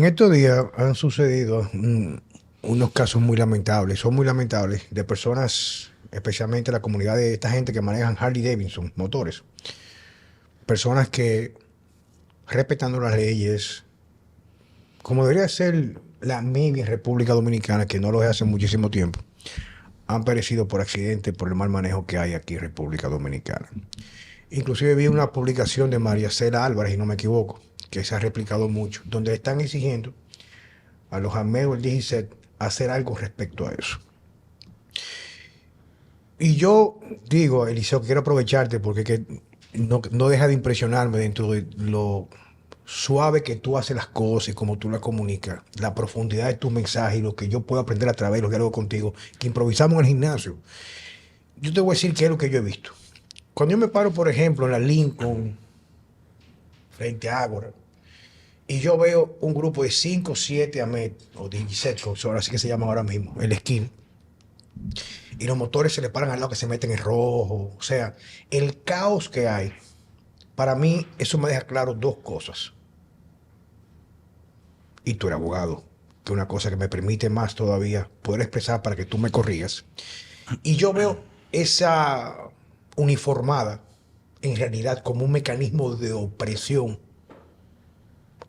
En estos días han sucedido unos casos muy lamentables, son muy lamentables, de personas, especialmente la comunidad de esta gente que manejan Harley Davidson, motores. Personas que, respetando las leyes, como debería ser la media en República Dominicana, que no lo es hace muchísimo tiempo, han perecido por accidente por el mal manejo que hay aquí en República Dominicana. Inclusive vi una publicación de María Cela Álvarez, si no me equivoco, que se ha replicado mucho, donde están exigiendo a los amigos del DGCET hacer algo respecto a eso. Y yo digo, Eliseo, que quiero aprovecharte porque no deja de impresionarme dentro de lo suave que tú haces las cosas y cómo tú las comunicas, la profundidad de tus mensajes y lo que yo puedo aprender a través de los diálogos contigo, que improvisamos en el gimnasio. Yo te voy a decir qué es lo que yo he visto. Cuando yo me paro, por ejemplo, en la Lincoln, frente a Ágora, y yo veo un grupo de 5 o 7 AMET, o DGCET, así que se llama ahora mismo, en la esquina, y los motores se le paran al lado que se meten en rojo. O sea, el caos que hay, para mí, eso me deja claro dos cosas. Y tú eres abogado, que es una cosa que me permite más todavía poder expresar para que tú me corrigas. Y yo veo esa uniformada, en realidad, como un mecanismo de opresión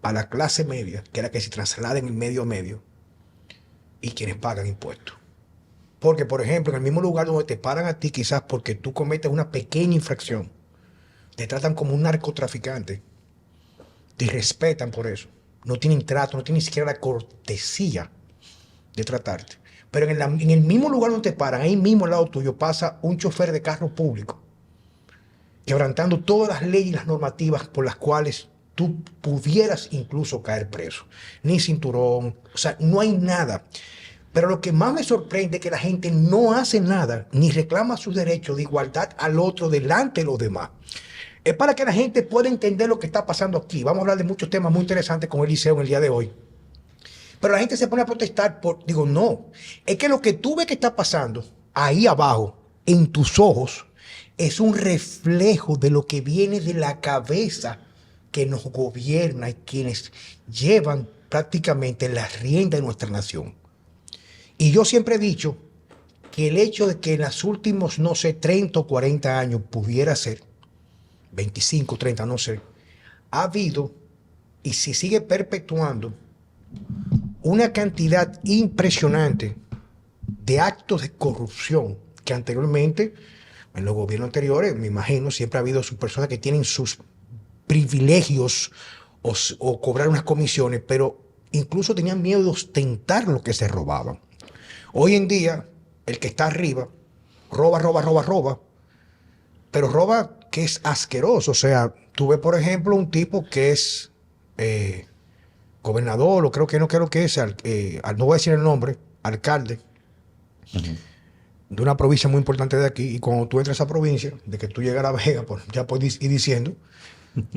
a la clase media, que es la que se traslada en el medio medio, y quienes pagan impuestos. Porque, por ejemplo, en el mismo lugar donde te paran a ti, quizás porque tú cometes una pequeña infracción, te tratan como un narcotraficante, te respetan por eso, no tienen trato, no tienen ni siquiera la cortesía de tratarte. Pero en el mismo lugar donde te paran, ahí mismo al lado tuyo, pasa un chofer de carro público, quebrantando todas las leyes y las normativas por las cuales tú pudieras incluso caer preso. Ni cinturón, o sea, no hay nada. Pero lo que más me sorprende es que la gente no hace nada, ni reclama sus derechos de igualdad al otro delante de los demás. Es para que la gente pueda entender lo que está pasando aquí. Vamos a hablar de muchos temas muy interesantes con Eliseo en el día de hoy. Pero la gente se pone a protestar digo, no, es que lo que tú ves que está pasando ahí abajo, en tus ojos, es un reflejo de lo que viene de la cabeza que nos gobierna y quienes llevan prácticamente la rienda de nuestra nación. Y yo siempre he dicho que el hecho de que en los últimos, no sé, 30 o 40 años pudiera ser, 25, 30, no sé, ha habido y se sigue perpetuando una cantidad impresionante de actos de corrupción que anteriormente, en los gobiernos anteriores, me imagino, siempre ha habido sus personas que tienen sus privilegios o cobrar unas comisiones, pero incluso tenían miedo de ostentar lo que se robaban. Hoy en día, el que está arriba roba, pero roba que es asqueroso. O sea, tú ves, por ejemplo, un tipo que es gobernador, o creo que es, no voy a decir el nombre, alcalde de una provincia muy importante de aquí, y cuando tú entras a esa provincia, de que tú llegas a La Vega, pues, ya puedes ir diciendo,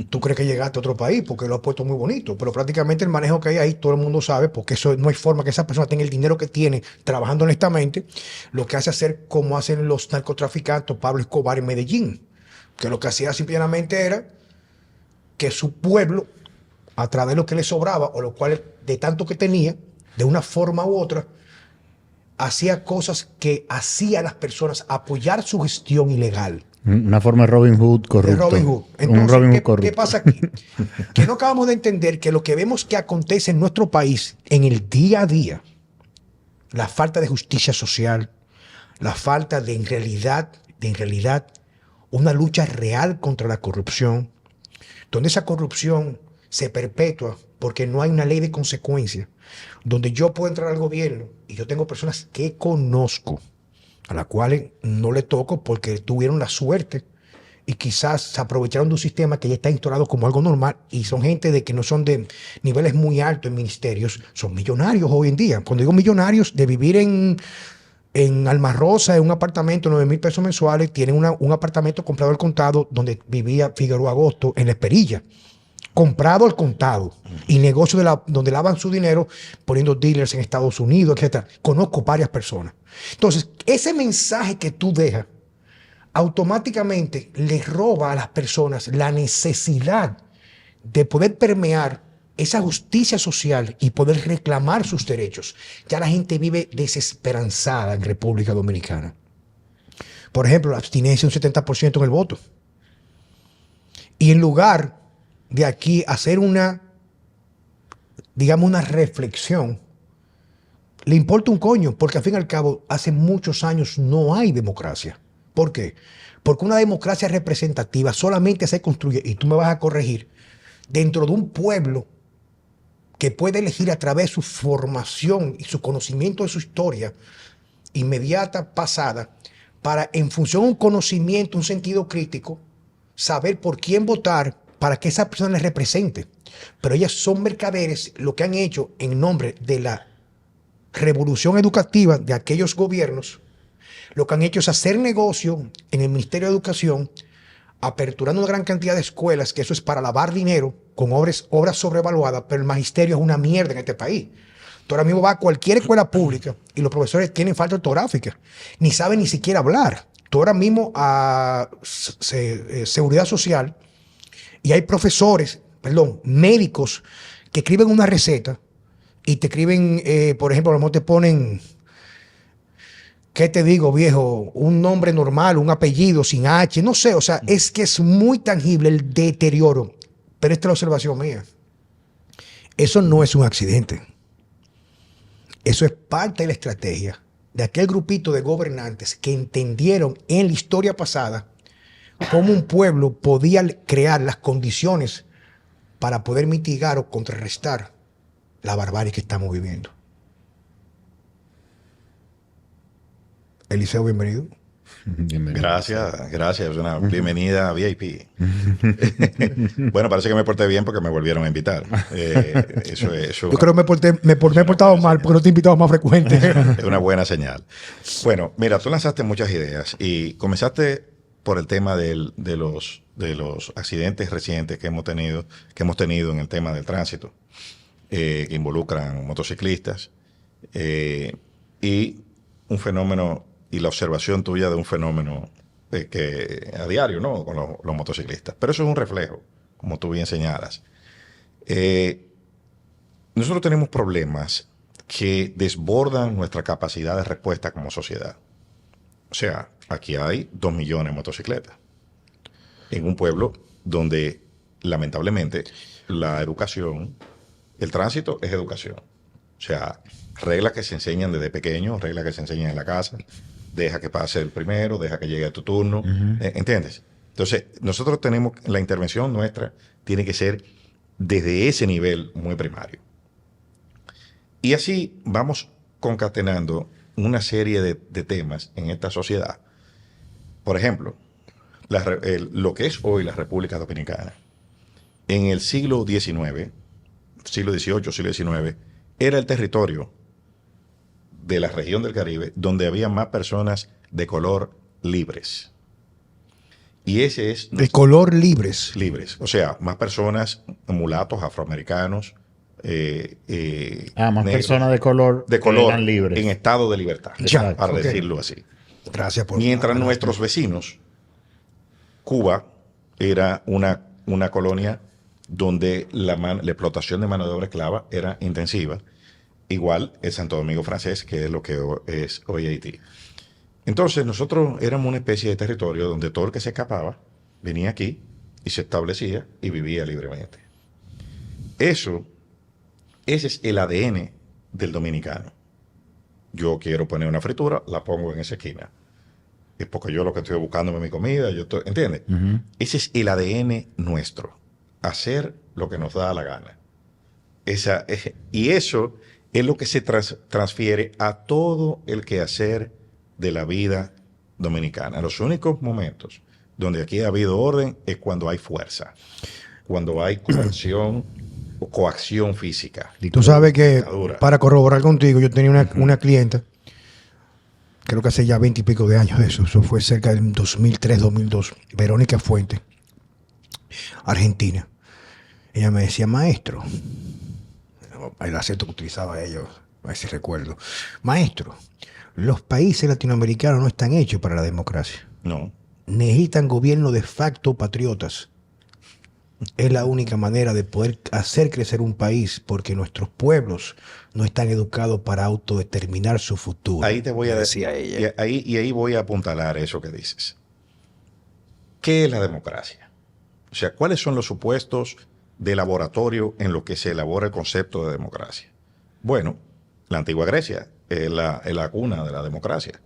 tú crees que llegaste a otro país porque lo has puesto muy bonito, pero prácticamente el manejo que hay ahí, todo el mundo sabe, porque eso no hay forma que esa persona tenga el dinero que tiene trabajando honestamente, lo que hace hacer como hacen los narcotraficantes, Pablo Escobar en Medellín, que lo que hacía simplemente era que su pueblo, a través de lo que le sobraba, o lo cual de tanto que tenía, de una forma u otra, hacía cosas que hacía a las personas apoyar su gestión ilegal. Una forma de Robin Hood corrupto. De Robin Hood. Entonces, ¿qué pasa aquí? Que no acabamos de entender que lo que vemos que acontece en nuestro país en el día a día, la falta de justicia social, la falta de en realidad, una lucha real contra la corrupción, donde esa corrupción se perpetúa porque no hay una ley de consecuencia, donde yo puedo entrar al gobierno y yo tengo personas que conozco, a las cuales no le toco porque tuvieron la suerte y quizás se aprovecharon de un sistema que ya está instaurado como algo normal, y son gente de que no son de niveles muy altos en ministerios, son millonarios hoy en día. Cuando digo millonarios, de vivir en Alma Rosa, en un apartamento, 9,000 pesos mensuales, tienen un apartamento comprado al contado donde vivía Figueroa Agosto en La Esperilla. Comprado al contado, y negocios donde lavan su dinero poniendo dealers en Estados Unidos, etc. Conozco varias personas. Entonces, ese mensaje que tú dejas automáticamente le roba a las personas la necesidad de poder permear esa justicia social y poder reclamar sus derechos. Ya la gente vive desesperanzada en República Dominicana. Por ejemplo, la abstinencia un 70% en el voto. Y en lugar de aquí hacer una, digamos, una reflexión, le importa un coño, porque al fin y al cabo, hace muchos años no hay democracia. ¿Por qué? Porque una democracia representativa solamente se construye, y tú me vas a corregir, dentro de un pueblo que puede elegir a través de su formación y su conocimiento de su historia inmediata, pasada, para, en función de un conocimiento, un sentido crítico, saber por quién votar para que esa persona les represente. Pero ellas son mercaderes, lo que han hecho en nombre de la revolución educativa de aquellos gobiernos, lo que han hecho es hacer negocio en el Ministerio de Educación, aperturando una gran cantidad de escuelas, que eso es para lavar dinero con obras sobrevaluadas, pero el magisterio es una mierda en este país. Tú ahora mismo vas a cualquier escuela pública y los profesores tienen falta ortográfica, ni saben ni siquiera hablar. Tú ahora mismo a Seguridad Social y hay profesores, médicos que escriben una receta y te escriben, por ejemplo, a lo mejor te ponen, ¿qué te digo, viejo? Un nombre normal, un apellido sin H, no sé, o sea, es que es muy tangible el deterioro. Pero esta es la observación mía. Eso no es un accidente. Eso es parte de la estrategia de aquel grupito de gobernantes que entendieron en la historia pasada cómo un pueblo podía crear las condiciones para poder mitigar o contrarrestar la barbarie que estamos viviendo. Eliseo, bienvenido. Bienvenido. Gracias. Es una bienvenida VIP. Bueno, parece que me porté bien porque me volvieron a invitar. Yo creo que me he portado mal porque no te he invitado más frecuente. Es una buena señal. Bueno, mira, tú lanzaste muchas ideas y comenzaste por el tema de los accidentes recientes que hemos tenido en el tema del tránsito, que involucran motociclistas y un fenómeno y la observación tuya de un fenómeno que a diario, ¿no? Con los motociclistas. Pero eso es un reflejo, como tú bien señalas. Nosotros tenemos problemas que desbordan nuestra capacidad de respuesta como sociedad. O sea, aquí hay 2 millones de motocicletas en un pueblo donde, lamentablemente, la educación, el tránsito es educación. O sea, reglas que se enseñan desde pequeños, reglas que se enseñan en la casa. Deja que pase el primero, deja que llegue a tu turno. ¿Entiendes? Entonces, nosotros tenemos, la intervención nuestra tiene que ser desde ese nivel muy primario. Y así vamos concatenando una serie de temas en esta sociedad. Por ejemplo, lo que es hoy la República Dominicana. En el siglo XIX, siglo XVIII, siglo XIX, era el territorio de la región del Caribe donde había más personas de color libres. Y ese es... De color libres. Libres. O sea, más personas, mulatos, afroamericanos, más negros, personas de color eran libres. en estado de libertad, Ya, para okay. decirlo así. Gracias por... Mientras nuestros vecinos, Cuba era una colonia donde la explotación de mano de obra esclava era intensiva. Igual el Santo Domingo francés, que es lo que es hoy Haití. Entonces, nosotros éramos una especie de territorio donde todo el que se escapaba venía aquí y se establecía y vivía libremente. Ese es el ADN del dominicano. Yo quiero poner una fritura, la pongo en esa esquina. Es porque yo lo que estoy buscando es mi comida, ¿entiendes? Ese es el ADN nuestro. Hacer lo que nos da la gana. Y eso es lo que se transfiere a todo el quehacer de la vida dominicana. Los únicos momentos donde aquí ha habido orden es cuando hay fuerza, cuando hay coacción o coacción física. Tú sabes que, para corroborar contigo, yo tenía una clienta, creo que hace ya 20 y pico de años de eso fue cerca del 2003, 2002, Verónica Fuente, argentina. Ella me decía, maestro, el acento que utilizaba ellos, a ver si recuerdo, maestro, los países latinoamericanos no están hechos para la democracia. No. Necesitan gobierno de facto patriotas. es la única manera de poder hacer crecer un país, porque nuestros pueblos no están educados para autodeterminar su futuro. Ahí te voy a decir, ahí voy a apuntalar eso que dices. ¿Qué es la democracia? O sea, ¿cuáles son los supuestos de laboratorio en lo que se elabora el concepto de democracia? Bueno, la antigua Grecia es la cuna de la democracia,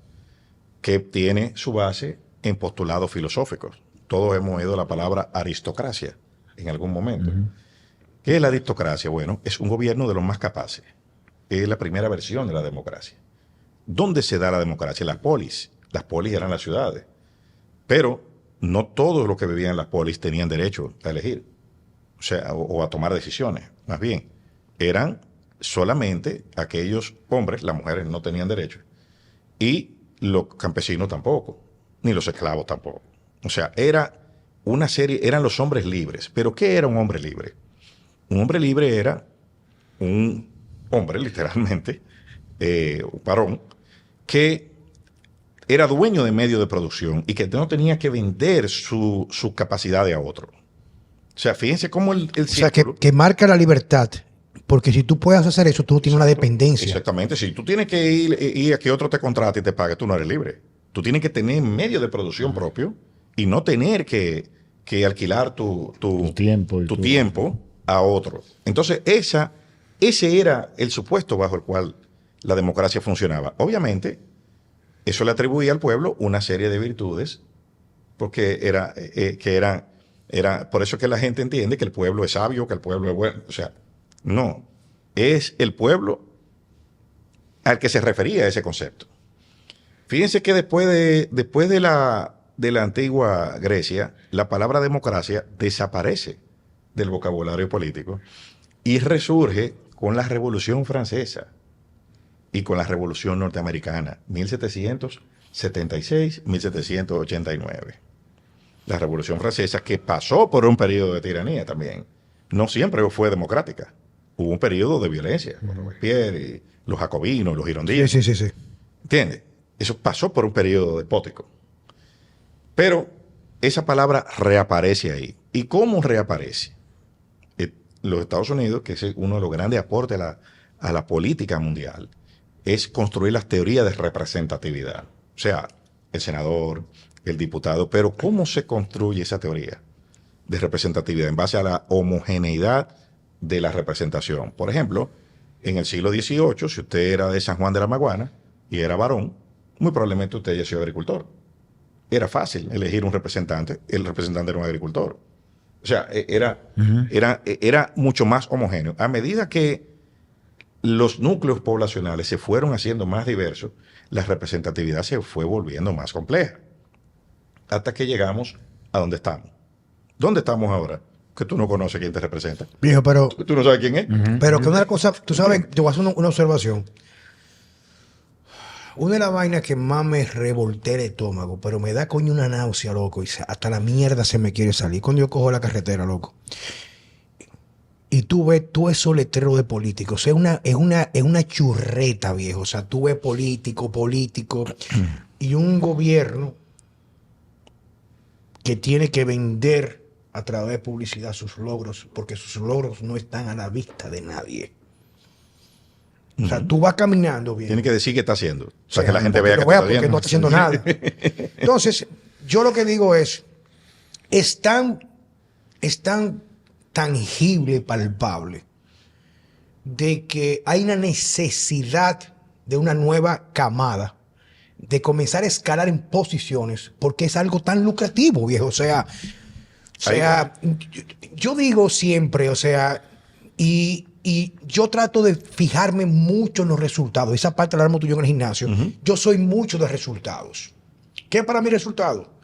que tiene su base en postulados filosóficos. Todos hemos oído la palabra aristocracia en algún momento. ¿Qué es la aristocracia? Bueno, es un gobierno de los más capaces. Es la primera versión de la democracia. ¿Dónde se da la democracia? En las polis. Las polis eran las ciudades. Pero no todos los que vivían en las polis tenían derecho a elegir, o sea, o a tomar decisiones. Más bien, eran solamente aquellos hombres, las mujeres no tenían derecho, y los campesinos tampoco, ni los esclavos tampoco. O sea, era una serie, eran los hombres libres. ¿Pero qué era un hombre libre? Un hombre libre era un hombre, literalmente, un varón, que era dueño de medios de producción y que no tenía que vender su capacidad a otro. O sea, fíjense cómo el o sea, círculo... que marca la libertad. Porque si tú puedes hacer eso, tú no tienes una dependencia. Exactamente. Si tú tienes que ir a que otro te contrate y te pague, tú no eres libre. Tú tienes que tener medios de producción propio y no tener que alquilar tu tiempo a otro. Entonces, ese era el supuesto bajo el cual la democracia funcionaba. Obviamente, eso le atribuía al pueblo una serie de virtudes, porque era por eso que la gente entiende que el pueblo es sabio, que el pueblo es bueno. O sea, no, es el pueblo al que se refería ese concepto. Fíjense que después de la antigua Grecia, la palabra democracia desaparece del vocabulario político y resurge con la Revolución Francesa y con la Revolución Norteamericana, 1776, 1789. La Revolución Francesa, que pasó por un periodo de tiranía también, no siempre fue democrática. Hubo un periodo de violencia, con Robespierre, y los jacobinos, los girondinos. Sí. ¿Entiendes? Eso pasó por un periodo despótico. Pero esa palabra reaparece ahí. ¿Y cómo reaparece? Los Estados Unidos, que es uno de los grandes aportes a la política mundial, es construir las teorías de representatividad. O sea, el senador, el diputado. Pero ¿cómo se construye esa teoría de representatividad? En base a la homogeneidad de la representación. Por ejemplo, en el siglo XVIII, si usted era de San Juan de la Maguana y era varón, muy probablemente usted haya sido agricultor. Era fácil elegir un representante. El representante era un agricultor. O sea, era mucho más homogéneo. A medida que los núcleos poblacionales se fueron haciendo más diversos, la representatividad se fue volviendo más compleja. Hasta que llegamos a donde estamos. ¿Dónde estamos ahora? Que tú no conoces quién te representa. Viejo, pero... Tú no sabes quién es. Pero que una cosa... Tú sabes, te voy a hacer una observación. Una de las vainas que más me revoltea el estómago, pero me da coño una náusea, loco, y hasta la mierda se me quiere salir cuando yo cojo la carretera, loco. Y tú ves todo esos letreros de políticos. Es una churreta, viejo. O sea, tú ves político, y un gobierno que tiene que vender a través de publicidad sus logros, porque sus logros no están a la vista de nadie. O sea, tú vas caminando bien. Tiene que decir qué está haciendo. O sea, que la gente vea que está porque no está haciendo nada. Entonces, yo lo que digo es tan tangible y palpable de que hay una necesidad de una nueva camada de comenzar a escalar en posiciones porque es algo tan lucrativo, viejo. O sea, yo digo siempre, o sea, y yo trato de fijarme mucho en los resultados. Esa parte la hablamos tú y yo en el gimnasio. Yo soy mucho de resultados. ¿Qué es para mí resultado?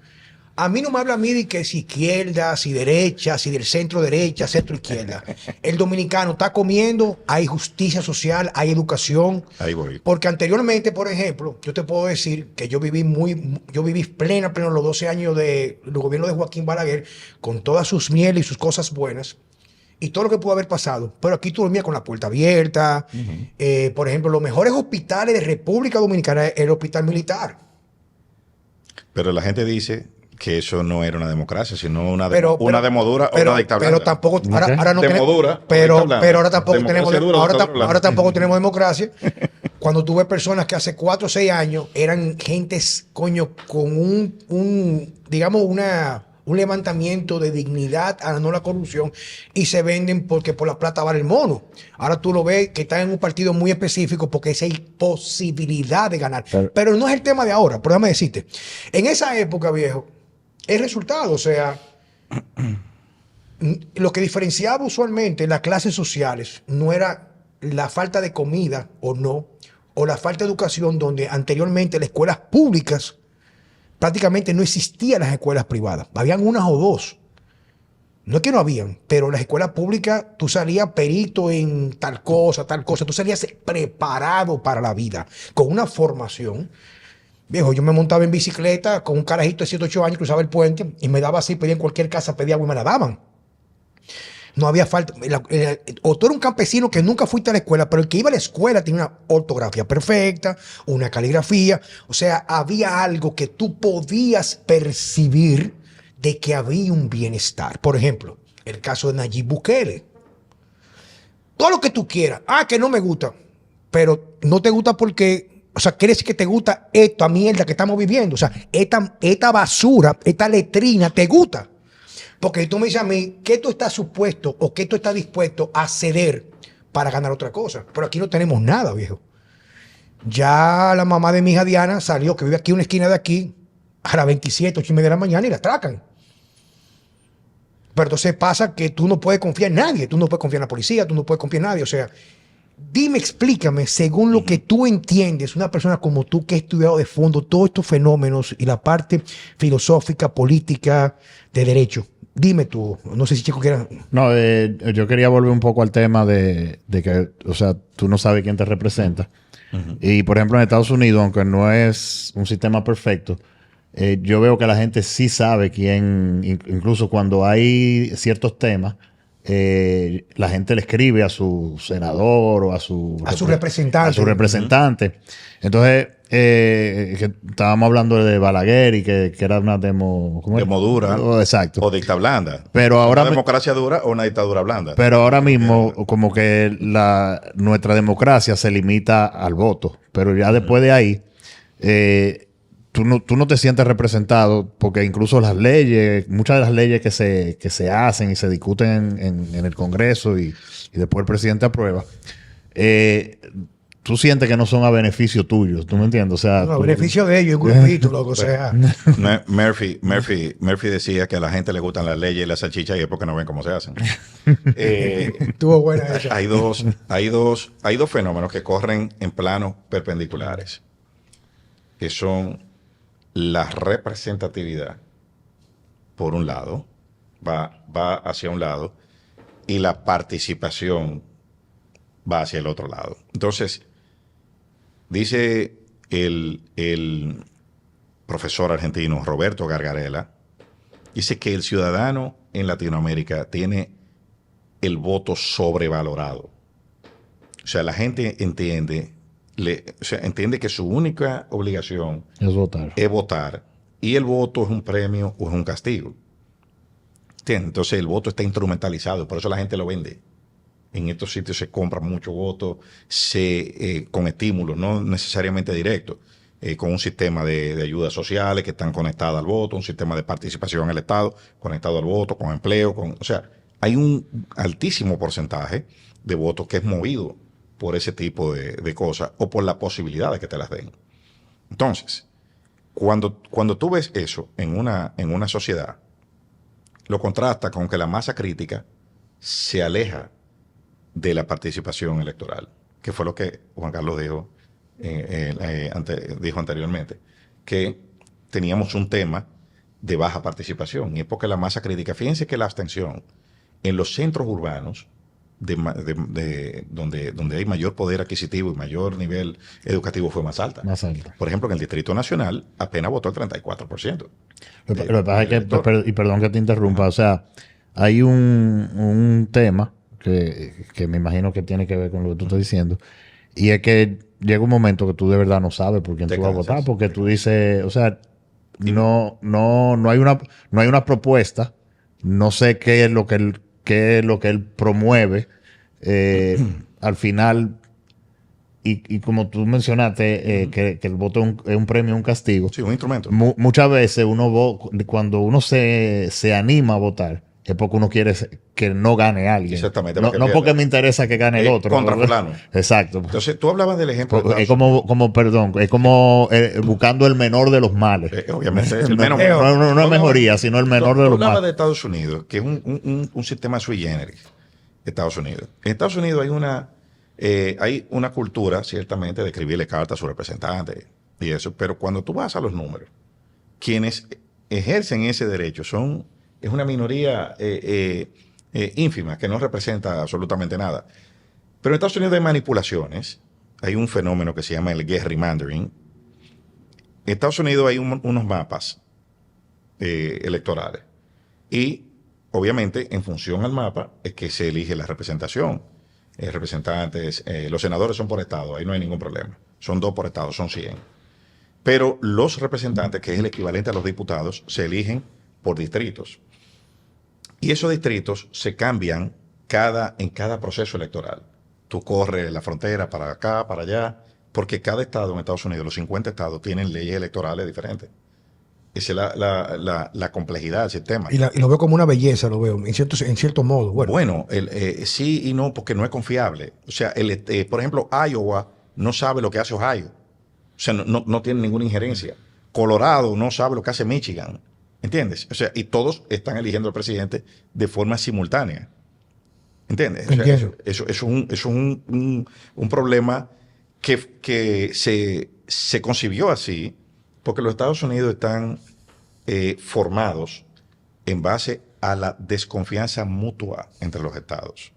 A mí no me habla a mí de que si izquierda, si derecha, si del centro derecha, centro izquierda. El dominicano está comiendo, hay justicia social, hay educación. Ahí voy. Porque anteriormente, por ejemplo, yo te puedo decir que yo viví pleno los 12 años del gobierno de Joaquín Balaguer, con todas sus mieles y sus cosas buenas, y todo lo que pudo haber pasado. Pero aquí tú dormías con la puerta abierta. Por ejemplo, los mejores hospitales de República Dominicana es el hospital militar. Pero la gente dice que eso no era una democracia, sino una Pero- demodura o pero, una dictadura. pero tampoco ahora no Demodura, pero, dictadura. pero ahora tampoco Democracia tenemos dura, ahora, dictadura blanda. ahora tampoco tenemos democracia. Cuando tú ves personas que hace 4 o 6 años eran gentes, coño, con digamos, un levantamiento de dignidad a no la corrupción y se venden porque por la plata vale el mono. Ahora tú lo ves que están en un partido muy específico porque esa hay posibilidad de ganar. Pero no es el tema de ahora, pero déjame decirte. En esa época, viejo, el resultado, o sea, lo que diferenciaba usualmente las clases sociales no era la falta de comida o no, o la falta de educación, donde anteriormente las escuelas públicas prácticamente no existían las escuelas privadas. Habían unas o dos. No es que no habían, pero las escuelas públicas tú salías perito en tal cosa, tú salías preparado para la vida, con una formación. Viejo, yo me montaba en bicicleta con un carajito de 7, 8 años, cruzaba el puente y me daba así, pedía en cualquier casa, pedía agua y me la daban. No había falta. O tú eras un campesino que nunca fuiste a la escuela, pero el que iba a la escuela tenía una ortografía perfecta, una caligrafía. O sea, había algo que tú podías percibir de que había un bienestar. Por ejemplo, el caso de Nayib Bukele. Todo lo que tú quieras. Ah, que no me gusta. Pero no te gusta porque, o sea, quiere decir que te gusta esta mierda que estamos viviendo. O sea, esta basura, esta letrina, te gusta. Porque si tú me dices a mí, ¿qué tú estás supuesto o qué tú estás dispuesto a ceder para ganar otra cosa? Pero aquí no tenemos nada, viejo. Ya la mamá de mi hija Diana salió, que vive aquí en una esquina de aquí, a las 27, 8:30 de la mañana y la atracan. Pero entonces pasa que tú no puedes confiar en nadie. Tú no puedes confiar en la policía, tú no puedes confiar en nadie. O sea, dime, explícame, según lo que tú entiendes, una persona como tú que ha estudiado de fondo todos estos fenómenos y la parte filosófica, política, de derecho. Dime tú, no sé si Chico quiera... No, yo quería volver un poco al tema de que, o sea, tú no sabes quién te representa. Y, por ejemplo, en Estados Unidos, aunque no es un sistema perfecto, yo veo que la gente sí sabe quién, incluso cuando hay ciertos temas, la gente le escribe a su senador o a su representante. A su representante. Entonces, que estábamos hablando de Balaguer y que era una demodura. Oh, exacto. O dicta blanda. Pero ahora una democracia dura o una dictadura blanda. Pero ahora mismo, como que nuestra democracia se limita al voto. Pero ya después de ahí, tú no te sientes representado porque incluso las leyes, muchas de las leyes que se hacen y se discuten en el Congreso y después el presidente aprueba, tú sientes que no son a beneficio tuyo, ¿tú me entiendes? O sea, a beneficio de ellos, un grupito, loco, o sea. Murphy decía que a la gente le gustan las leyes y las salchichas y es porque no ven cómo se hacen. Estuvo buena esa. Hay dos fenómenos que corren en planos perpendiculares, que son la representatividad, por un lado, va hacia un lado, y la participación va hacia el otro lado. Entonces, dice el profesor argentino Roberto Gargarella, dice que el ciudadano en Latinoamérica tiene el voto sobrevalorado. O sea, la gente entiende que su única obligación es votar. Y el voto es un premio o es un castigo. ¿Entiendes? Entonces el voto está instrumentalizado, por eso la gente lo vende. En estos sitios se compra mucho voto con estímulos, no necesariamente directos, con un sistema de ayudas sociales que están conectadas al voto, un sistema de participación en el Estado conectado al voto, con empleo. O sea, hay un altísimo porcentaje de votos que es movido por ese tipo de cosas o por la posibilidad de que te las den. Entonces, cuando tú ves eso en una sociedad, lo contrasta con que la masa crítica se aleja de la participación electoral, que fue lo que Juan Carlos dijo anteriormente, que teníamos un tema de baja participación, y es porque la masa crítica, fíjense que la abstención en los centros urbanos, donde hay mayor poder adquisitivo y mayor nivel educativo, fue más alta. Por ejemplo, en el Distrito Nacional apenas votó el 34%. Lo que pasa es que, y perdón que te interrumpa, o sea, hay un tema que me imagino que tiene que ver con lo que tú estás diciendo, y es que llega un momento que tú de verdad no sabes por quién tú vas a votar, porque tú dices, o sea, no hay una propuesta. No sé qué es lo que él promueve. Al final, y como tú mencionaste, que el voto es un premio, un castigo. Sí, un instrumento. Muchas veces cuando uno se anima a votar, es porque uno quiere que no gane alguien. Exactamente, No, para que no pierda. porque me interesa que gane el otro. Contra fulano. Exacto. Entonces, tú hablabas del ejemplo de Es Estados como buscando el menor de los males. obviamente, el menos No es mejoría, sino el menor de los hablabas de males. Estados Unidos, que es un sistema sui generis. Estados Unidos. En Estados Unidos hay una cultura, ciertamente, de escribirle cartas a sus representantes y eso, pero cuando tú vas a los números, quienes ejercen ese derecho es una minoría ínfima que no representa absolutamente nada. Pero en Estados Unidos hay manipulaciones, hay un fenómeno que se llama el gerrymandering. En Estados Unidos hay unos mapas electorales y obviamente, en función al mapa, es que se elige la representación. Representantes, los senadores son por estado, ahí no hay ningún problema. Son 2 por estado, son 100. Pero los representantes, que es el equivalente a los diputados, se eligen por distritos. Y esos distritos se cambian en cada proceso electoral. Tú corres la frontera para acá, para allá, porque cada estado en Estados Unidos, los 50 estados, tienen leyes electorales diferentes. Esa es la complejidad del sistema. Y lo veo como una belleza, lo veo, en cierto modo. Bueno, sí y no, porque no es confiable. O sea, por ejemplo, Iowa no sabe lo que hace Ohio. O sea, no tiene ninguna injerencia. Colorado no sabe lo que hace Michigan. ¿Entiendes? O sea, y todos están eligiendo al presidente de forma simultánea. ¿Entiendes? O sea, Entiendo. eso es un problema que se concibió así porque los Estados Unidos están formados en base a la desconfianza mutua entre los estados.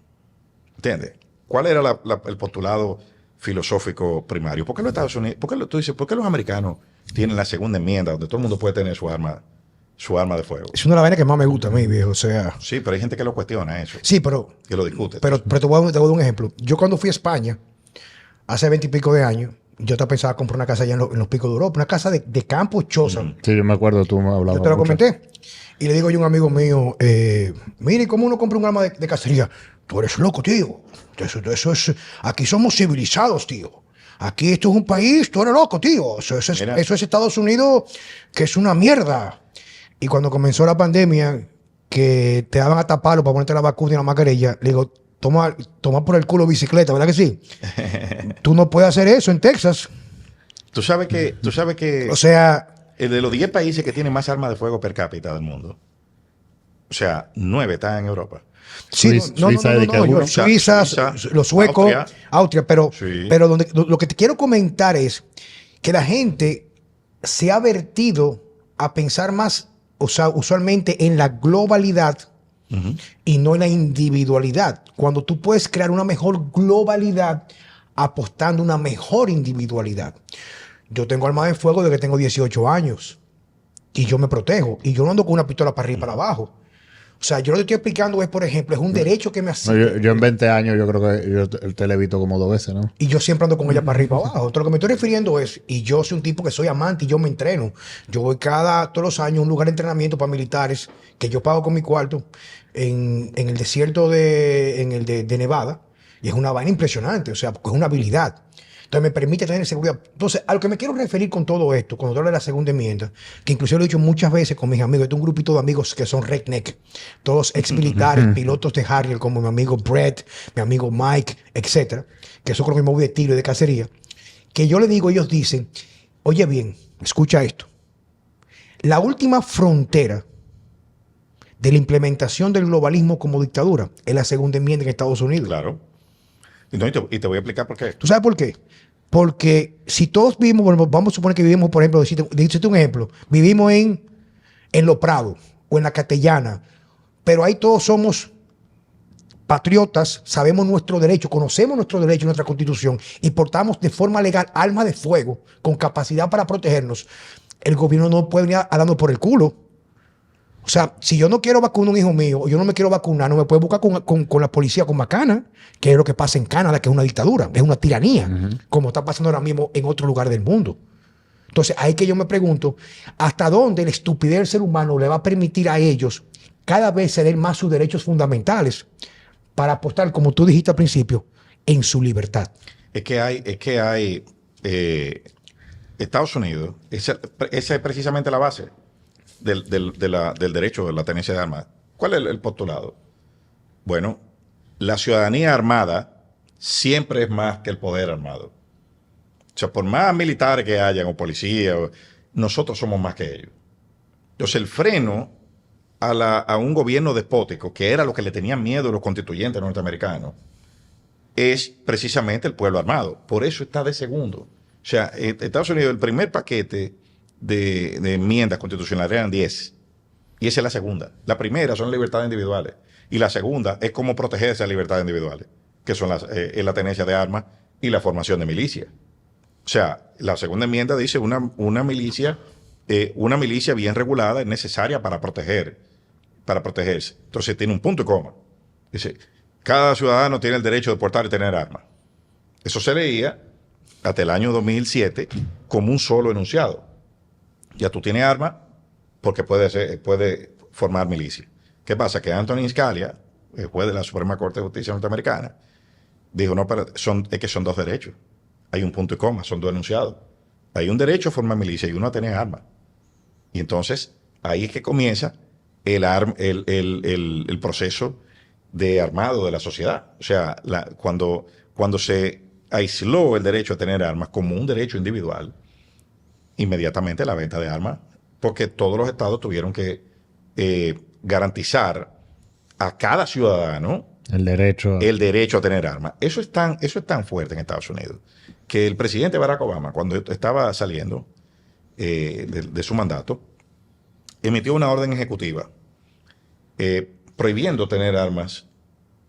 ¿Entiendes? ¿Cuál era el postulado filosófico primario? ¿Por qué los Estados Unidos, por qué los americanos tienen la segunda enmienda donde todo el mundo puede tener su arma de fuego? Es una de las vainas que más me gusta a mí, viejo. O sea, Sí, pero hay gente que lo cuestiona eso, sí, pero que lo discute. te voy a dar un ejemplo. Yo cuando fui a España, hace 20 y pico de años, yo te pensaba comprar una casa allá en los picos de Europa, una casa de campo choza. Sí, yo me acuerdo, tú me hablabas. Yo te lo mucho. comenté. Y le digo yo a un amigo mío, mire, ¿cómo uno compra un arma de cacería? Tú eres loco, tío. Eso es, aquí somos civilizados, tío. Aquí esto es un país, tú eres loco, tío. Eso es Estados Unidos, que es una mierda. Y cuando comenzó la pandemia, que te daban hasta palo para ponerte la vacuna y la mascarilla, le digo, toma por el culo bicicleta, ¿verdad que sí? Tú no puedes hacer eso en Texas. Tú sabes que O sea, el de los 10 países que tienen más armas de fuego per cápita del mundo, o sea, 9 están en Europa. sí, Suiza, ¿de qué alguno? Suiza, los suecos, Austria, pero Sí. lo que te quiero comentar es que la gente se ha vertido a pensar más, o sea, usualmente en la globalidad y no en la individualidad. Cuando tú puedes crear una mejor globalidad apostando a una mejor individualidad. Yo tengo arma de fuego desde que tengo 18 años y yo me protejo y yo no ando con una pistola para arriba y para abajo. O sea, yo lo que estoy explicando es, por ejemplo, es un derecho que me No, asiste. yo en 20 años yo creo que yo te la he visto como 2 veces, ¿no? Y yo siempre ando con ella para arriba y para abajo. Entonces, lo que me estoy refiriendo es, y yo soy un tipo que soy amante y yo me entreno. Yo voy todos los años a un lugar de entrenamiento para militares que yo pago con mi cuarto en el desierto de Nevada. Y es una vaina impresionante, o sea, porque es una habilidad. Entonces me permite tener seguridad. Entonces, a lo que me quiero referir con todo esto, cuando hablo de la segunda enmienda, que inclusive lo he dicho muchas veces con mis amigos, este es un grupito de amigos que son redneck, todos ex militares, pilotos de Harrier, como mi amigo Brett, mi amigo Mike, etcétera, que son con los que me voy de tiro y de cacería, que yo le digo, ellos dicen, oye bien, escucha esto, la última frontera de la implementación del globalismo como dictadura es la segunda enmienda en Estados Unidos. Claro. Y te voy a explicar por qué. ¿Tú sabes por qué? Porque si todos vivimos, bueno, vamos a suponer que vivimos, por ejemplo, decirte un ejemplo, vivimos en Los Prados o en la Castellana, pero ahí todos somos patriotas, sabemos nuestro derecho, conocemos nuestro derecho, nuestra constitución y portamos de forma legal armas de fuego con capacidad para protegernos. El gobierno no puede venir a darnos por el culo. O sea, si yo no quiero vacunar a un hijo mío o yo no me quiero vacunar, no me puede buscar con la policía con macana, que es lo que pasa en Canadá, que es una dictadura, es una tiranía, como está pasando ahora mismo en otro lugar del mundo. Entonces, ahí que yo me pregunto, ¿hasta dónde la estupidez del ser humano le va a permitir a ellos cada vez ceder más sus derechos fundamentales para apostar, como tú dijiste al principio, en su libertad? Estados Unidos, esa es precisamente la base del derecho de la tenencia de armas. ¿Cuál es el postulado? Bueno, la ciudadanía armada siempre es más que el poder armado. O sea, por más militares que hayan o policías, nosotros somos más que ellos. Entonces, el freno a un gobierno despótico, que era lo que le tenían miedo los constituyentes norteamericanos, es precisamente el pueblo armado. Por eso está de segundo. O sea, Estados Unidos, el primer paquete de enmiendas constitucionales eran 10. Y esa es la segunda. La primera son libertades individuales. Y la segunda es cómo proteger esas libertades individuales, que son la tenencia de armas y la formación de milicia. O sea, la segunda enmienda dice una milicia bien regulada es necesaria para protegerse. Entonces tiene un punto y coma. Dice, cada ciudadano tiene el derecho de portar y tener armas. Eso se leía hasta el año 2007 como un solo enunciado. Ya tú tienes armas porque puede formar milicia. ¿Qué pasa? Que Antonin Scalia, el juez de la Suprema Corte de Justicia norteamericana, dijo, no, pero es que son dos derechos. Hay un punto y coma, son dos enunciados. Hay un derecho a formar milicia y uno a tener armas. Y entonces, ahí es que comienza el proceso de armado de la sociedad. O sea, cuando se aisló el derecho a tener armas como un derecho individual, inmediatamente la venta de armas, porque todos los estados tuvieron que garantizar a cada ciudadano el derecho a tener armas. Eso es tan fuerte en Estados Unidos que el presidente Barack Obama, cuando estaba saliendo de su mandato, emitió una orden ejecutiva prohibiendo tener armas,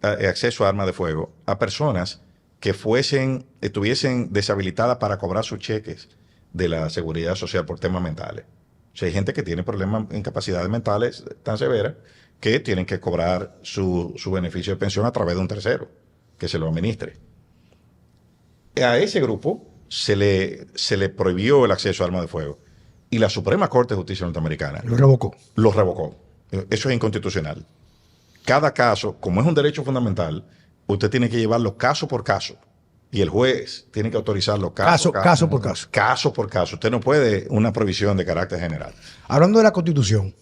acceso a armas de fuego a personas que estuviesen deshabilitadas para cobrar sus cheques de la seguridad social por temas mentales. O sea, hay gente que tiene problemas, incapacidades mentales tan severas que tienen que cobrar su beneficio de pensión a través de un tercero que se lo administre. A ese grupo se le prohibió el acceso a armas de fuego y la Suprema Corte de Justicia norteamericana Lo revocó. Lo revocó. Eso es inconstitucional. Cada caso, como es un derecho fundamental, usted tiene que llevarlo caso por caso. Y el juez tiene que autorizarlo caso por caso. Caso por caso. Usted no puede una prohibición de carácter general. Hablando de la Constitución,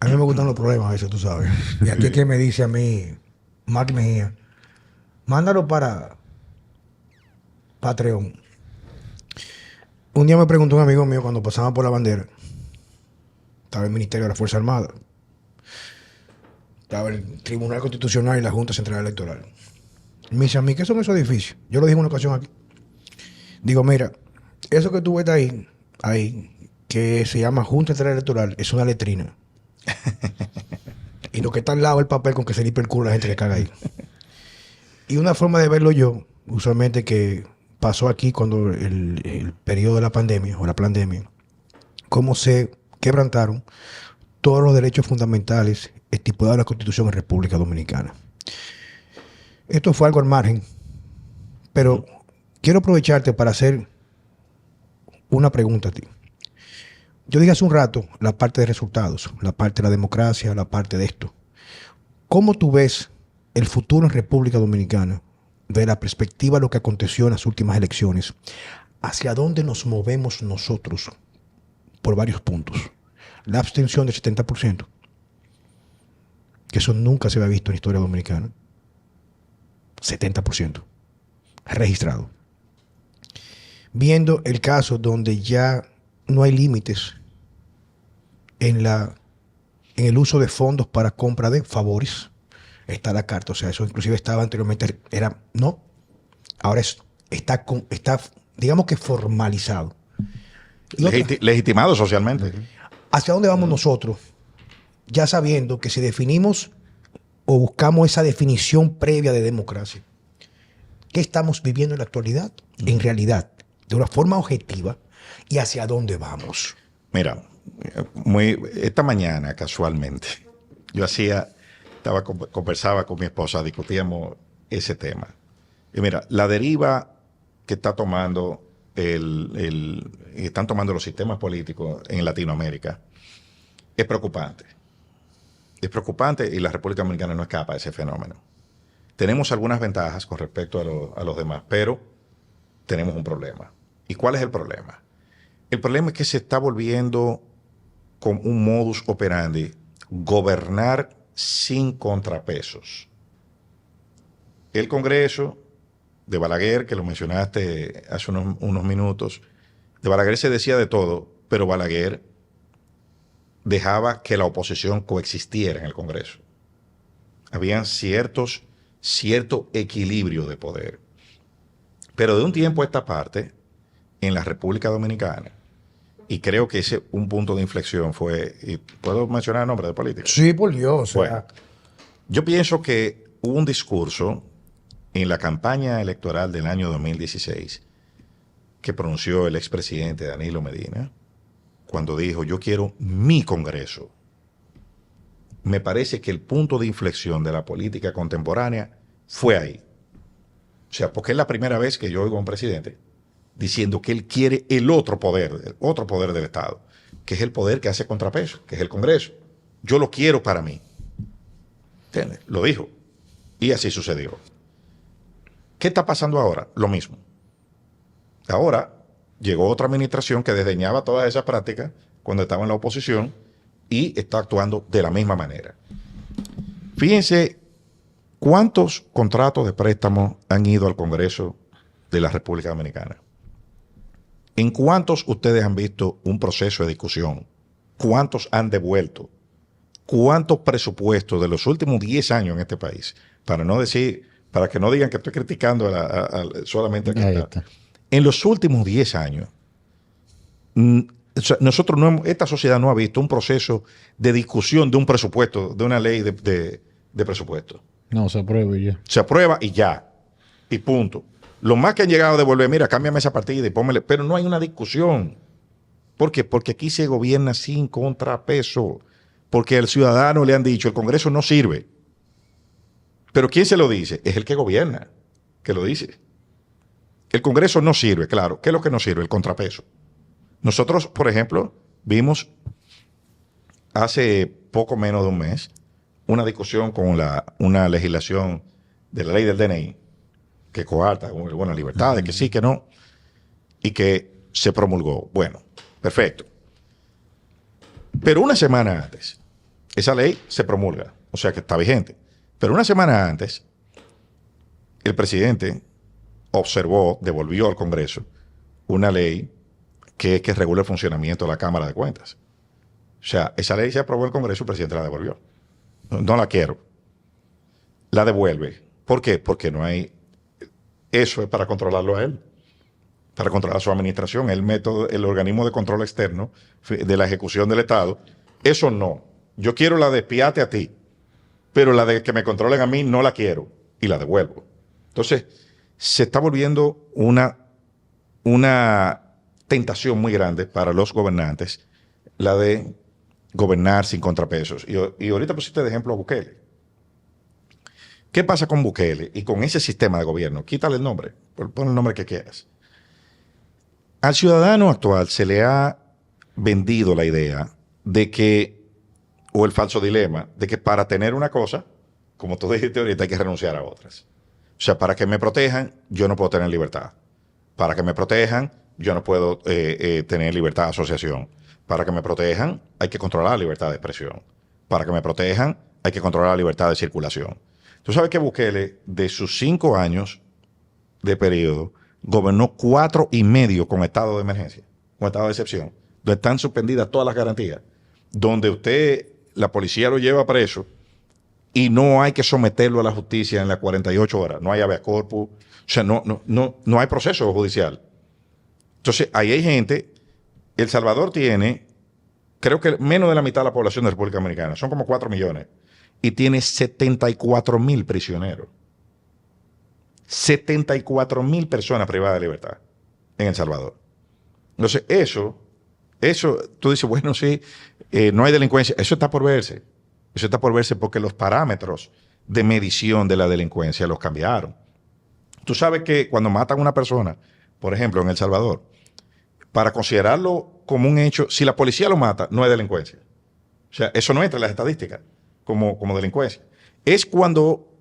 a mí me gustan los problemas a veces, tú sabes. Y aquí es que me dice a mí, Mark Mejía, mándalo para Patreon. Un día me preguntó un amigo mío cuando pasaba por la bandera. Estaba el Ministerio de la Fuerza Armada. Estaba el Tribunal Constitucional y la Junta Central Electoral. Me dice a mí, ¿qué son esos edificios? Yo lo dije en una ocasión aquí. Digo, mira, eso que tú ves ahí, que se llama Junta Central Electoral, es una letrina. Y lo que está al lado es el papel con que se limpia el culo a la gente que caga ahí. Y una forma de verlo yo, usualmente que pasó aquí cuando el periodo de la pandemia, o la pandemia, cómo se quebrantaron todos los derechos fundamentales estipulados en la Constitución en República Dominicana. Esto fue algo al margen, pero quiero aprovecharte para hacer una pregunta a ti. Yo dije hace un rato la parte de resultados, la parte de la democracia, la parte de esto. ¿Cómo tú ves el futuro en República Dominicana de la perspectiva de lo que aconteció en las últimas elecciones? ¿Hacia dónde nos movemos nosotros por varios puntos? La abstención del 70%, que eso nunca se había visto en la historia dominicana. 70% registrado. Viendo el caso donde ya no hay límites en el uso de fondos para compra de favores. Está la carta, o sea, eso inclusive estaba anteriormente, ahora está digamos que formalizado. Legitimado socialmente. ¿Hacia dónde vamos nosotros? Ya sabiendo que si definimos o buscamos esa definición previa de democracia, ¿qué estamos viviendo en la actualidad? En realidad, de una forma objetiva, y hacia dónde vamos. Mira, esta mañana casualmente, conversaba con mi esposa, discutíamos ese tema. Y mira, la deriva que está tomando están tomando los sistemas políticos en Latinoamérica es preocupante. Es preocupante y la República Dominicana no escapa de ese fenómeno. Tenemos algunas ventajas con respecto a los demás, pero tenemos un problema. ¿Y cuál es el problema? El problema es que se está volviendo con un modus operandi gobernar sin contrapesos. El Congreso de Balaguer, que lo mencionaste hace unos minutos, de Balaguer se decía de todo, pero Balaguer dejaba que la oposición coexistiera en el Congreso. Habían cierto equilibrio de poder. Pero de un tiempo a esta parte, en la República Dominicana, y creo que ese un punto de inflexión fue, y ¿puedo mencionar nombres de políticos? Sí, por Dios. O sea, Bueno, yo pienso que hubo un discurso en la campaña electoral del año 2016 que pronunció el expresidente Danilo Medina cuando dijo, yo quiero mi Congreso. Me parece que el punto de inflexión de la política contemporánea fue ahí. O sea, porque es la primera vez que yo oigo a un presidente diciendo que él quiere el otro poder del Estado, que es el poder que hace contrapeso, que es el Congreso. Yo lo quiero para mí. ¿Entiendes? Lo dijo. Y así sucedió. ¿Qué está pasando ahora? Lo mismo. Ahora llegó otra administración que desdeñaba todas esas prácticas cuando estaba en la oposición y está actuando de la misma manera. Fíjense cuántos contratos de préstamo han ido al Congreso de la República Dominicana. ¿En cuántos ustedes han visto un proceso de discusión? ¿Cuántos han devuelto? ¿Cuántos presupuestos de los últimos 10 años en este país? Para que no digan que estoy criticando solamente al que está. En los últimos 10 años, esta sociedad no ha visto un proceso de discusión de un presupuesto, de una ley de presupuesto. No, se aprueba y ya. Se aprueba y ya. Y punto. Lo más que han llegado a devolver, mira, cámbiame esa partida y pónmele. Pero no hay una discusión. ¿Por qué? Porque aquí se gobierna sin contrapeso. Porque al ciudadano le han dicho, el Congreso no sirve. Pero ¿quién se lo dice? Es el que gobierna, que lo dice. El Congreso no sirve, claro. ¿Qué es lo que no sirve? El contrapeso. Nosotros, por ejemplo, vimos hace poco menos de un mes una discusión con una legislación de la ley del DNI que coarta algunas libertades, que sí, que no, y que se promulgó. Bueno, perfecto. Pero una semana antes, esa ley se promulga, o sea que está vigente. Pero una semana antes, el presidente devolvió al Congreso una ley que regula el funcionamiento de la Cámara de Cuentas. O sea, esa ley se aprobó en el Congreso, el presidente la devolvió. No la quiero. La devuelve. ¿Por qué? Porque no hay... Eso es para controlarlo a él, para controlar su administración, el organismo de control externo de la ejecución del Estado. Eso no. Yo quiero la de espiate a ti, pero la de que me controlen a mí no la quiero y la devuelvo. Entonces, se está volviendo una tentación muy grande para los gobernantes, la de gobernar sin contrapesos. Y ahorita pusiste de ejemplo a Bukele. ¿Qué pasa con Bukele y con ese sistema de gobierno? Quítale el nombre, pon el nombre que quieras. Al ciudadano actual se le ha vendido la idea de que, o el falso dilema, de que para tener una cosa, como tú dijiste ahorita, hay que renunciar a otras. O sea, para que me protejan, yo no puedo tener libertad. Para que me protejan, yo no puedo tener libertad de asociación. Para que me protejan, hay que controlar la libertad de expresión. Para que me protejan, hay que controlar la libertad de circulación. Tú sabes que Bukele, de sus 5 años de periodo, gobernó 4 y medio con estado de emergencia, con estado de excepción, donde están suspendidas todas las garantías, donde la policía lo lleva preso y no hay que someterlo a la justicia en las 48 horas. No hay habeas corpus, o sea, no hay proceso judicial. Entonces, ahí hay gente. El Salvador tiene, creo que menos de la mitad de la población de la República Dominicana, son como 4 millones. Y tiene 74,000 prisioneros. 74,000 personas privadas de libertad en El Salvador. Entonces, eso, tú dices, bueno, sí, no hay delincuencia. Eso está por verse. Eso está por verse porque los parámetros de medición de la delincuencia los cambiaron. Tú sabes que cuando matan a una persona por ejemplo, en El Salvador, para considerarlo como un hecho, si la policía lo mata, no es delincuencia. O sea, eso no entra en las estadísticas como delincuencia. Es cuando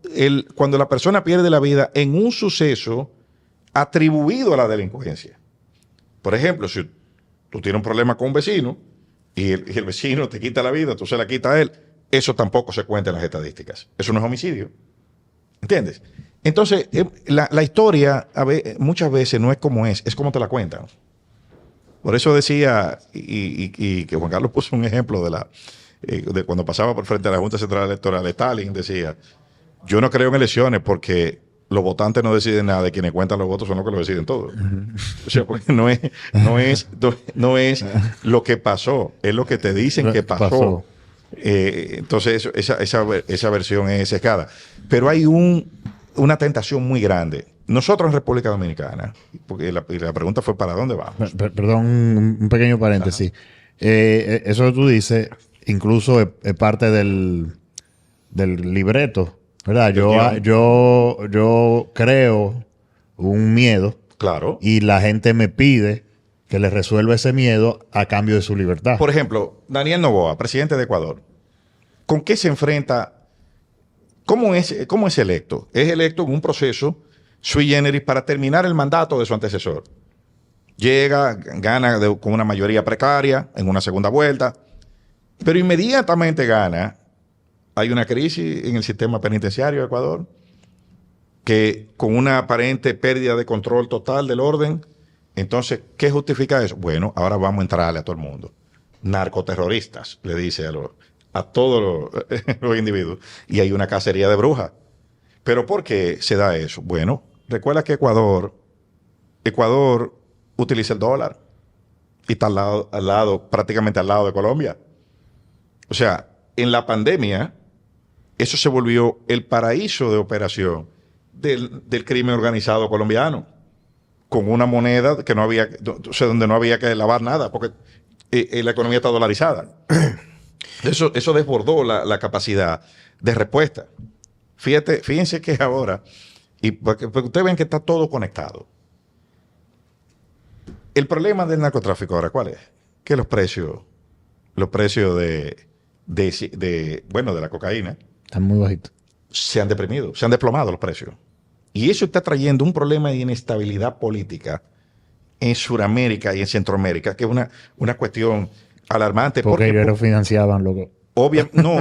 la persona pierde la vida en un suceso atribuido a la delincuencia. Por ejemplo, si tú tienes un problema con un vecino y el vecino te quita la vida, tú se la quitas a él, eso tampoco se cuenta en las estadísticas. Eso no es homicidio. ¿Entiendes? Entonces, la historia muchas veces no es como es como te la cuentan. Por eso decía, y que Juan Carlos puso un ejemplo de cuando pasaba por frente a la Junta Central Electoral, Stalin decía, yo no creo en elecciones porque los votantes no deciden nada, de quienes cuentan los votos son los que lo deciden todo. O sea, porque no es lo que pasó, es lo que te dicen que pasó. Entonces, esa versión es sesgada. Pero hay una tentación muy grande. Nosotros en República Dominicana, porque la pregunta fue ¿para dónde vamos? Perdón, un pequeño paréntesis. Eso que tú dices, incluso es parte del libreto, ¿verdad? Yo creo un miedo. Claro. Y la gente me pide que le resuelva ese miedo a cambio de su libertad. Por ejemplo, Daniel Noboa, presidente de Ecuador, ¿con qué se enfrenta? ¿Cómo es electo? Es electo en un proceso sui generis para terminar el mandato de su antecesor. Llega, gana con una mayoría precaria en una segunda vuelta, pero inmediatamente gana. Hay una crisis en el sistema penitenciario de Ecuador, que con una aparente pérdida de control total del orden. Entonces, ¿qué justifica eso? Bueno, ahora vamos a entrarle a todo el mundo. Narcoterroristas, le dice a todos los individuos. Y hay una cacería de brujas. ¿Pero por qué se da eso? Bueno, recuerda que Ecuador utiliza el dólar y está prácticamente al lado de Colombia. O sea, en la pandemia, eso se volvió el paraíso de operación del crimen organizado colombiano, con una moneda que no había, o sea, donde no había que lavar nada, porque la economía está dolarizada. Eso desbordó la capacidad de respuesta. Fíjense que ahora, y porque ustedes ven que está todo conectado. El problema del narcotráfico ahora, ¿cuál es? Que los precios de la cocaína Están muy bajitos. se han deprimido, se han desplomado los precios. Y eso está trayendo un problema de inestabilidad política en Sudamérica y en Centroamérica, que es una cuestión alarmante. Porque ellos lo financiaban, loco.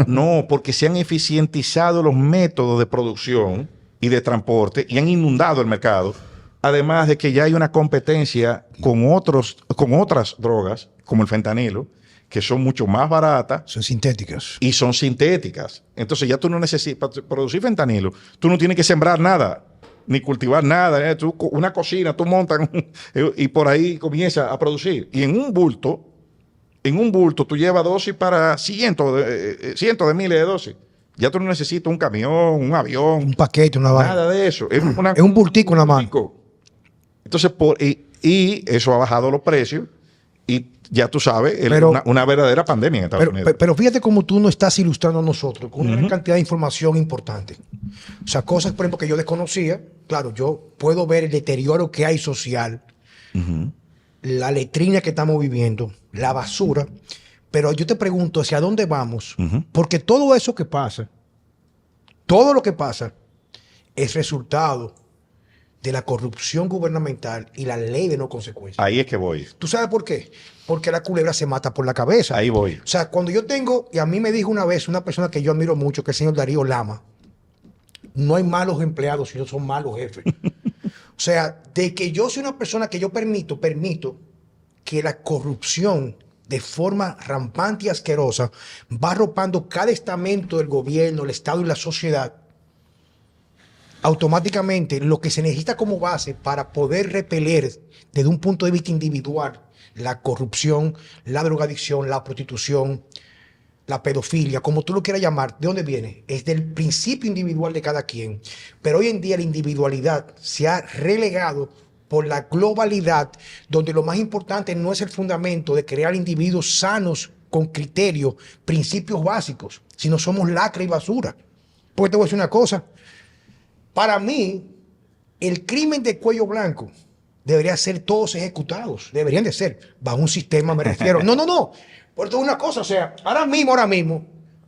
No, porque se han eficientizado los métodos de producción y de transporte y han inundado el mercado. Además de que ya hay una competencia con otras drogas, como el fentanilo, que son mucho más baratas. Son sintéticas. Y son sintéticas. Entonces ya tú no necesitas, para producir fentanilo, tú no tienes que sembrar nada, ni cultivar nada. Una cocina, tú montas y por ahí comienzas a producir. Y en un bulto tú llevas dosis para cientos de miles de dosis. Ya tú no necesitas un camión, un avión. Un paquete, una vaina. Nada de eso. Es un bultico en la mano. Entonces, y eso ha bajado los precios y ya tú sabes, una verdadera pandemia en Estados Unidos. Pero fíjate cómo tú nos estás ilustrando a nosotros con una gran cantidad de información importante. O sea, cosas, por ejemplo, que yo desconocía. Claro, yo puedo ver el deterioro que hay social, la letrina que estamos viviendo, la basura. Pero yo te pregunto, ¿hacia dónde vamos? Porque todo eso que pasa, todo lo que pasa, es resultado de la corrupción gubernamental y la ley de no consecuencias. Ahí es que voy. ¿Tú sabes por qué? Porque la culebra se mata por la cabeza. Ahí voy. O sea, cuando yo tengo, y a mí me dijo una vez una persona que yo admiro mucho, que es el señor Darío Lama, no hay malos empleados, sino son malos jefes. O sea, de que yo soy una persona que yo permito que la corrupción de forma rampante y asquerosa va arropando cada estamento del gobierno, el Estado y la sociedad. Automáticamente lo que se necesita como base para poder repeler desde un punto de vista individual la corrupción, la drogadicción, la prostitución, la pedofilia, como tú lo quieras llamar, ¿de dónde viene? Es del principio individual de cada quien. Pero hoy en día la individualidad se ha relegado por la globalidad, donde lo más importante no es el fundamento de crear individuos sanos con criterios, principios básicos, sino somos lacra y basura. Porque te voy a decir una cosa. Para mí, el crimen de cuello blanco deberían ser todos ejecutados. Deberían de ser. Bajo un sistema, me refiero. No. Por toda una cosa, o sea, ahora mismo,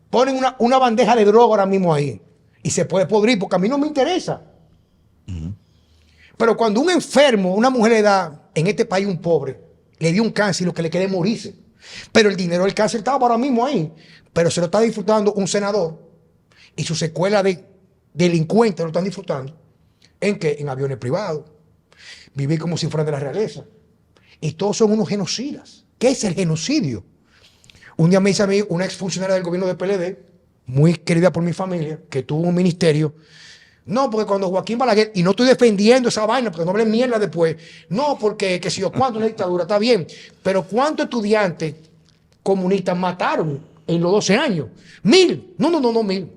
ponen una bandeja de droga ahora mismo ahí. Y se puede podrir porque a mí no me interesa. Pero cuando un enfermo, una mujer de edad, en este país un pobre, le dio un cáncer y lo que le queda es morirse. Pero el dinero del cáncer estaba ahora mismo ahí. Pero se lo está disfrutando un senador y su secuela de delincuentes lo están disfrutando. ¿En qué? En aviones privados. Vivir como si fueran de la realeza. Y todos son unos genocidas. ¿Qué es el genocidio? Un día me dice a mí una exfuncionaria del gobierno de PLD, muy querida por mi familia, que tuvo un ministerio. No, porque cuando Joaquín Balaguer, y no estoy defendiendo esa vaina, porque no hablen mierda después. No, porque que si yo cuánto una dictadura, está bien. Pero ¿cuántos estudiantes comunistas mataron en los 12 años? 1000. No, 1000.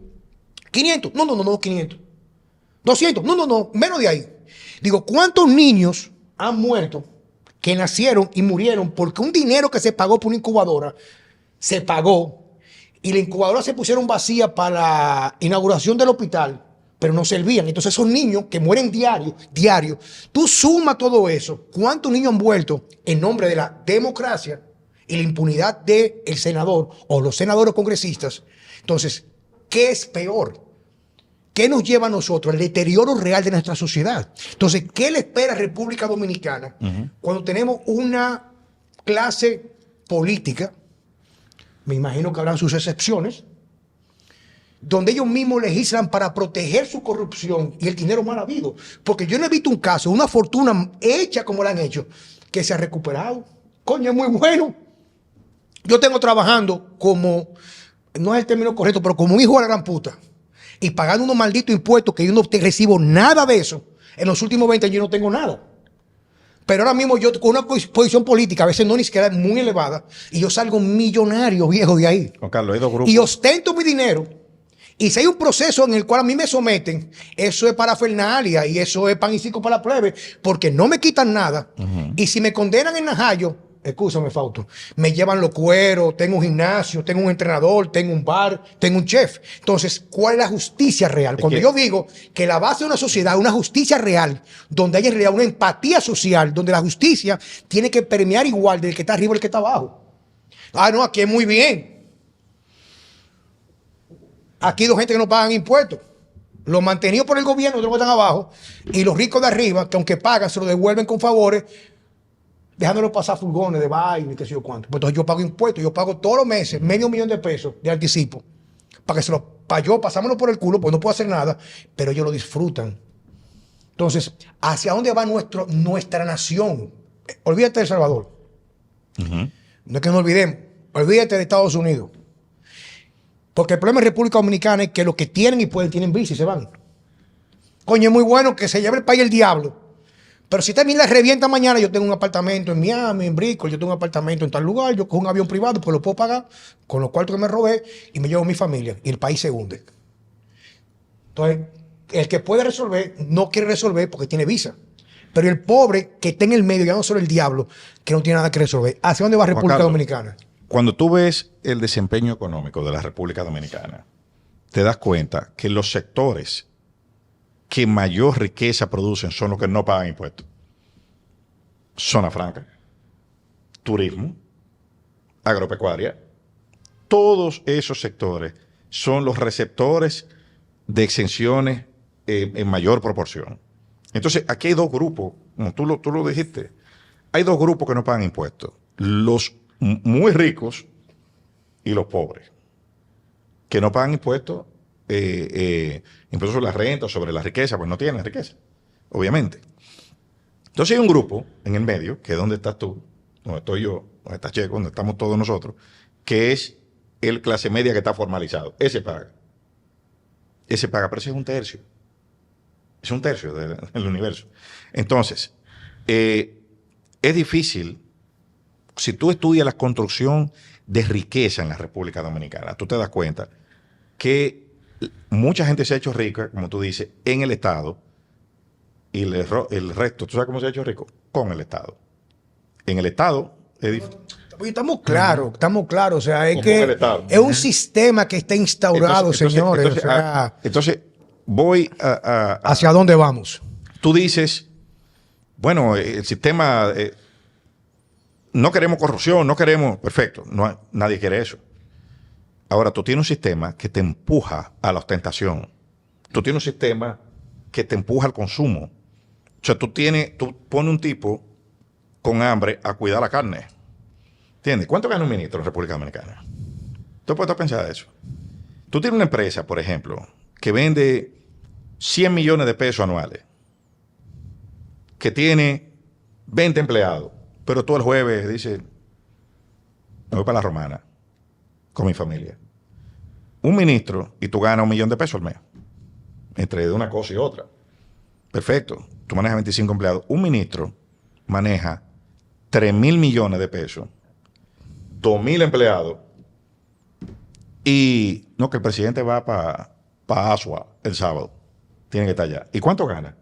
500. No, 500. 200. No, menos de ahí. Digo, ¿cuántos niños han muerto que nacieron y murieron porque un dinero que se pagó por una incubadora se pagó y la incubadora se pusieron vacía para la inauguración del hospital, pero no servían? Entonces esos niños que mueren diario, tú sumas todo eso, ¿cuántos niños han muerto en nombre de la democracia y la impunidad del senador o los senadores congresistas? Entonces, ¿qué es peor? ¿Qué nos lleva a nosotros? El deterioro real de nuestra sociedad. Entonces, ¿qué le espera a República Dominicana cuando tenemos una clase política? Me imagino que habrán sus excepciones, donde ellos mismos legislan para proteger su corrupción y el dinero mal habido. Porque yo no he visto un caso, una fortuna hecha como la han hecho, que se ha recuperado. Coño, es muy bueno. Yo tengo trabajando como, no es el término correcto, pero como un hijo de la gran puta. Y pagando unos malditos impuestos que yo no recibo nada de eso. En los últimos 20 años yo no tengo nada. Pero ahora mismo yo con una posición política, a veces no ni siquiera muy elevada, y yo salgo millonario, viejo, de ahí. Juan Carlos, hay dos grupos. Y ostento mi dinero. Y si hay un proceso en el cual a mí me someten, eso es parafernalia y eso es pan y circo para la plebe, porque no me quitan nada. Y si me condenan en Najayo, escúchame, Fausto, me llevan los cueros, tengo un gimnasio, tengo un entrenador, tengo un bar, tengo un chef. Entonces, ¿cuál es la justicia real? Cuando yo digo que la base de una sociedad es una justicia real, donde hay en realidad una empatía social, donde la justicia tiene que permear igual del que está arriba y el que está abajo. Ah, no, aquí es muy bien. Aquí hay dos gente que no pagan impuestos. Los mantenidos por el gobierno, los que están abajo, y los ricos de arriba, que aunque pagan, se lo devuelven con favores, dejándolo pasar furgones de baile, qué sé yo cuánto. Pues entonces yo pago impuestos, yo pago todos los meses $500,000 de pesos de anticipo, para que se lo, para yo pasármelo por el culo, pues no puedo hacer nada, pero ellos lo disfrutan. Entonces, ¿hacia dónde va nuestra nación? Olvídate de El Salvador. No es que nos olvidemos, olvídate de Estados Unidos. Porque el problema en República Dominicana es que los que tienen y pueden, tienen visa y se van. Coño, es muy bueno que se lleve el país el diablo. Pero si también la revienta mañana, yo tengo un apartamento en Miami, en Bricol, yo tengo un apartamento en tal lugar, yo cojo un avión privado, pues lo puedo pagar con los cuartos que me robé y me llevo a mi familia y el país se hunde. Entonces, el que puede resolver, no quiere resolver porque tiene visa. Pero el pobre que está en el medio, ya no solo el diablo, que no tiene nada que resolver. ¿Hacia dónde va República Dominicana? Cuando tú ves el desempeño económico de la República Dominicana, te das cuenta que los sectores que mayor riqueza producen son los que no pagan impuestos. Zona franca, turismo, agropecuaria. Todos esos sectores son los receptores de exenciones en mayor proporción. Entonces, aquí hay dos grupos, como tú lo dijiste, hay dos grupos que no pagan impuestos. Los muy ricos y los pobres, que no pagan impuestos, impuestos sobre la renta o sobre la riqueza, pues no tienen riqueza, obviamente. Entonces hay un grupo en el medio, que es donde estás tú, donde estoy yo, donde está Checo, donde estamos todos nosotros, que es el clase media que está formalizado. Ese paga, pero ese es un tercio. Es un tercio del universo. Entonces, es difícil. Si tú estudias la construcción de riqueza en la República Dominicana, tú te das cuenta que mucha gente se ha hecho rica, como tú dices, en el Estado, y el resto, ¿tú sabes cómo se ha hecho rico? Con el Estado. En el Estado estamos claros. O sea, es que es un sistema que está instaurado, señores. Entonces, voy a... ¿Hacia dónde vamos? Tú dices, bueno, el sistema, no queremos corrupción, no queremos, perfecto, nadie quiere eso. Ahora, tú tienes un sistema que te empuja a la ostentación. Tú tienes un sistema que te empuja al consumo. O sea, tú pones un tipo con hambre a cuidar la carne. ¿Entiendes? ¿Cuánto gana un ministro en República Dominicana? ¿Tú puedes pensar eso? Tú tienes una empresa, por ejemplo, que vende 100 millones de pesos anuales, que tiene 20 empleados, pero tú el jueves dices, me voy para la Romana con mi familia. Un ministro y tú ganas $1 millón de pesos al mes, entre una cosa y otra. Perfecto, tú manejas 25 empleados. Un ministro maneja 3.000 millones de pesos, 2.000 empleados, y no, que el presidente va para Asua el sábado. Tiene que estar allá. ¿Y cuánto gana?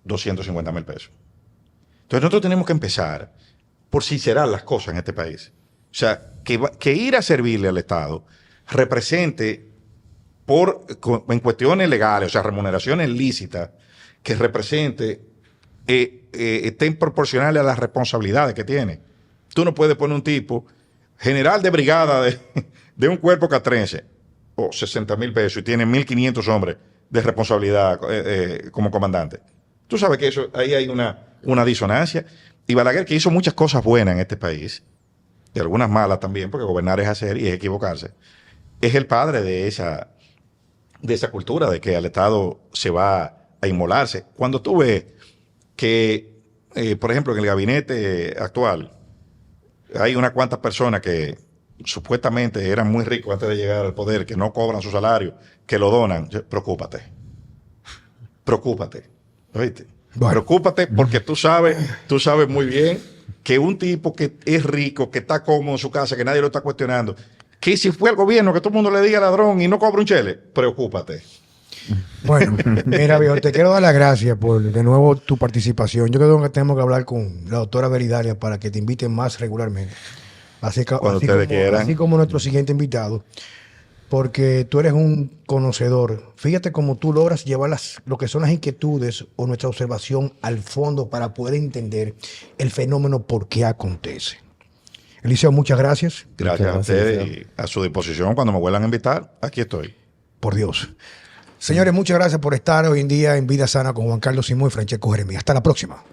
250.000 pesos. Entonces nosotros tenemos que empezar por sincerar las cosas en este país. O sea, que ir a servirle al Estado represente en cuestiones legales, o sea, remuneraciones lícitas, que represente, estén proporcionales a las responsabilidades que tiene. Tú no puedes poner un tipo, general de brigada de un cuerpo castrense, o 60.000 pesos, y tiene 1.500 hombres de responsabilidad como comandante. Tú sabes que ahí hay una disonancia. Y Balaguer, que hizo muchas cosas buenas en este país, y algunas malas también, porque gobernar es hacer y es equivocarse, es el padre de esa cultura de que al Estado se va a inmolarse. Cuando tú ves que, por ejemplo, en el gabinete actual hay unas cuantas personas que supuestamente eran muy ricos antes de llegar al poder, que no cobran su salario, que lo donan, preocúpate. ¿Oíste? Bueno. Preocúpate porque tú sabes muy bien que un tipo que es rico, que está cómodo en su casa, que nadie lo está cuestionando, que si fue el gobierno que todo el mundo le diga ladrón y no cobra un chele, preocúpate. Bueno, mira, viejo, te quiero dar las gracias por de nuevo tu participación. Yo creo que tenemos que hablar con la doctora Veridalia para que te inviten más regularmente. Así como nuestro siguiente invitado. Porque tú eres un conocedor. Fíjate cómo tú logras llevar lo que son las inquietudes o nuestra observación al fondo para poder entender el fenómeno por qué acontece. Eliseo, muchas gracias. Gracias a ustedes y a su disposición cuando me vuelvan a invitar. Aquí estoy. Por Dios. Señores, muchas gracias por estar hoy en día en Vida Sana con Juan Carlos Simón y Francesco Jeremías. Hasta la próxima.